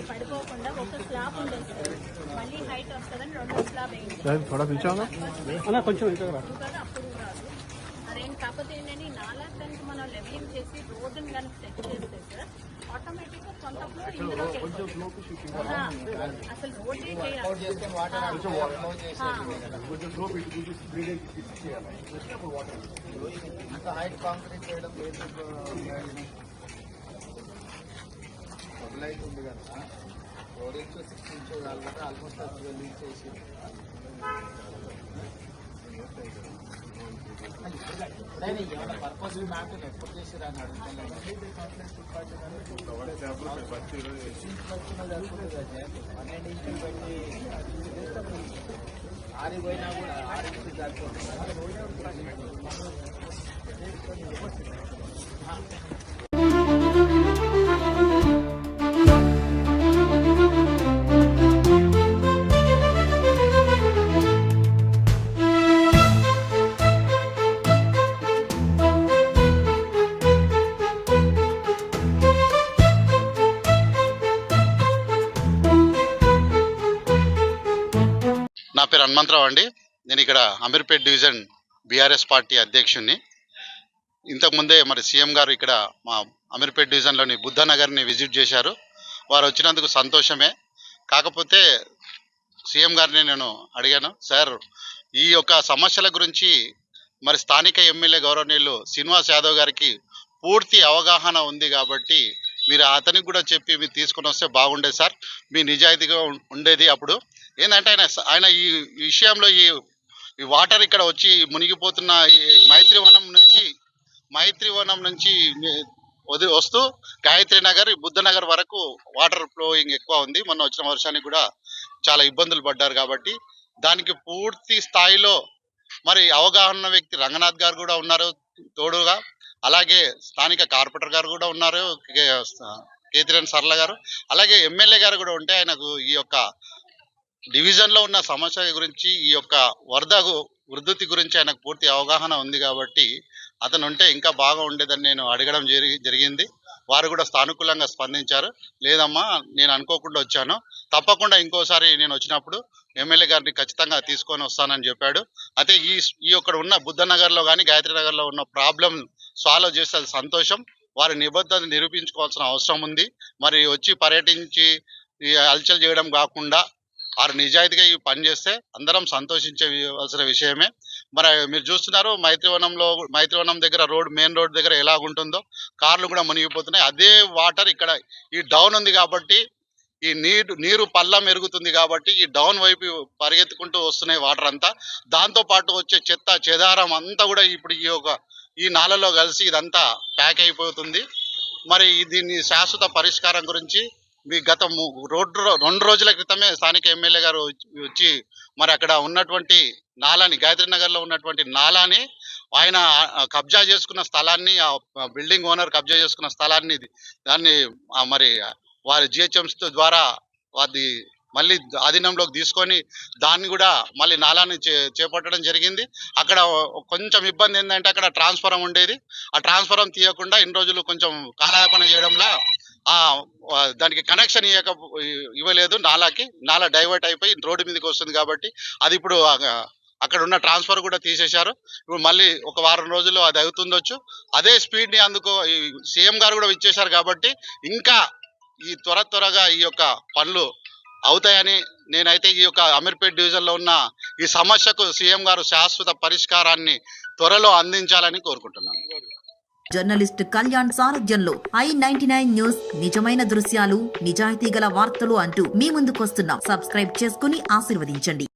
పడిపోకుండా ఒక స్లాబ్ ఉండేది సార్, మళ్ళీ హైట్ వస్తుందని రెండో స్లాబ్ కొంచెం అప్పుడు రాదు అదేం. కాకపోతే ఏంటంటే నాలా కనుక మనం లెవెలింగ్ చేసి రోడ్డుని కనుక సెట్ చేస్తే సార్ ఆటోమేటిక్ గా కొంత ఫ్లో ఇందులోకి అసలు రోడ్డే మొదలైతే ఉంది కదా 4 ఇంచ్ 6 ఇంచ్ కాబట్టి ఆల్మోస్ట్ 12 ఇంచ్ చేసి పర్పస్ మ్యాప్ ఎప్పుడు చేసిరా అని అడుగుతున్నాను. ఆరిపోయినా కూడా 6 ఇంచులు సరిపోతుంది. నా పేరు హనుమంతరావు అండి. నేను ఇక్కడ అమీర్పేట్ డివిజన్ బీఆర్ఎస్ పార్టీ అధ్యక్షుడిని. ఇంతకుముందే మరి సీఎం గారు ఇక్కడ మా అమీర్పేట్ డివిజన్లోని బుద్ధనగర్ని విజిట్ చేశారు. వారు వచ్చినందుకు సంతోషమే. కాకపోతే సీఎం గారిని నేను అడిగాను, సార్ ఈ యొక్క సమస్యల గురించి మరి స్థానిక ఎమ్మెల్యే గౌరవనీయులు శ్రీనివాస్ యాదవ్ గారికి పూర్తి అవగాహన ఉంది కాబట్టి మీరు అతనికి కూడా చెప్పి మీరు తీసుకుని వస్తే బాగుండేది సార్, మీ నిజాయితీగా ఉండేది. అప్పుడు ఏంటంటే ఆయన ఈ విషయంలో ఈ వాటర్ ఇక్కడ వచ్చి మునిగిపోతున్న మైత్రివనం నుంచి వస్తూ గాయత్రి నగర్ బుద్ధనగర్ వరకు వాటర్ ఫ్లోయింగ్ ఎక్కువ ఉంది. మొన్న వచ్చిన వర్షానికి కూడా చాలా ఇబ్బందులు పడ్డారు. కాబట్టి దానికి పూర్తి స్థాయిలో మరి అవగాహన వ్యక్తి రంగనాథ్ గారు కూడా ఉన్నారు తోడుగా, అలాగే స్థానిక కార్పొరేటర్ గారు కూడా ఉన్నారు, కేతిరేని సరళ గారు, అలాగే ఎమ్మెల్యే గారు కూడా ఉంటే ఆయనకు ఈ యొక్క డివిజన్లో ఉన్న సమస్య గురించి, ఈ యొక్క వరద ఉధృతి గురించి ఆయనకు పూర్తి అవగాహన ఉంది. కాబట్టి అతను ఉంటే ఇంకా బాగా ఉండేదని నేను అడగడం జరిగింది. వారు కూడా సానుకూలంగా స్పందించారు. లేదమ్మా, నేను అనుకోకుండా వచ్చాను, తప్పకుండా ఇంకోసారి నేను వచ్చినప్పుడు ఎమ్మెల్యే గారిని ఖచ్చితంగా తీసుకొని వస్తానని చెప్పాడు. అయితే ఈ యొక్క ఉన్న బుద్ధనగర్లో కానీ గాయత్రి నగర్లో ఉన్న ప్రాబ్లం సాల్వ్ చేస్తే అది సంతోషం. వారి నిబద్ధత నిరూపించుకోవాల్సిన అవసరం ఉంది. మరి వచ్చి పర్యటించి హల్చల్ చేయడం కాకుండా వారు నిజాయితీగా ఈ పని చేస్తే అందరం సంతోషించవలసిన విషయమే. మరి మీరు చూస్తున్నారు మైత్రివనం దగ్గర మెయిన్ రోడ్ దగ్గర ఎలాగుంటుందో, కార్లు కూడా మునిగిపోతున్నాయి. అదే వాటర్ ఇక్కడ ఈ డౌన్ ఉంది కాబట్టి, ఈ నీరు పల్లం ఎరుగుతుంది కాబట్టి ఈ డౌన్ వైపు పరిగెత్తుకుంటూ వస్తున్నాయి వాటర్ అంతా. దాంతో పాటు వచ్చే చెత్త చెదారం అంతా కూడా ఇప్పుడు ఈ నాలలో కలిసి ఇదంతా ప్యాక్ అయిపోతుంది. మరి దీన్ని శాశ్వత పరిష్కారం గురించి మీ గత 2 రోజుల క్రితమే స్థానిక ఎమ్మెల్యే గారు వచ్చి మరి అక్కడ ఉన్నటువంటి నాలాని, గాయత్రి నగర్లో ఉన్నటువంటి నాలాని ఆయన కబ్జా చేసుకున్న స్థలాన్ని, ఆ బిల్డింగ్ ఓనర్ కబ్జా చేసుకున్న స్థలాన్ని దాన్ని మరి వారి జిహెచ్ఎంసీ ద్వారా అది మళ్ళీ ఆధీనంలోకి తీసుకొని దాన్ని కూడా మళ్ళీ నాలాన్ని చేపట్టడం జరిగింది. అక్కడ కొంచెం ఇబ్బంది ఏంటంటే అక్కడ ట్రాన్స్ఫారం ఉండేది, ఆ ట్రాన్స్ఫారం తీయకుండా ఇన్ని రోజులు కొంచెం కాలయాపన చేయడంలో దానికి కనెక్షన్ ఇవ్వలేదు. నాలా డైవర్ట్ అయిపోయి రోడ్డు మీదకి వస్తుంది కాబట్టి అది ఇప్పుడు అక్కడ ఉన్న ట్రాన్స్ఫర్ కూడా తీసేశారు. ఇప్పుడు మళ్ళీ ఒక వారం రోజుల్లో అది అవుతుండొచ్చు. అదే స్పీడ్ని అందుకు సీఎం గారు కూడా ఇచ్చేశారు కాబట్టి ఇంకా ఈ త్వరగా ఈ యొక్క పనులు అవుతాయని నేనైతే ఈ యొక్క అమీర్పేట్ డివిజన్లో ఉన్న ఈ సమస్యకు సీఎం గారు శాశ్వత పరిష్కారాన్ని త్వరలో అందించాలని కోరుకుంటున్నాను. జర్నలిస్ట్ కళ్యాణ్ సారథ్యంలో i99 న్యూస్ నిజమైన దృశ్యాలు, నిజాయితీ గల వార్తలు అంటూ మీ ముందుకొస్తున్నాం. సబ్స్క్రైబ్ చేసుకుని ఆశీర్వదించండి.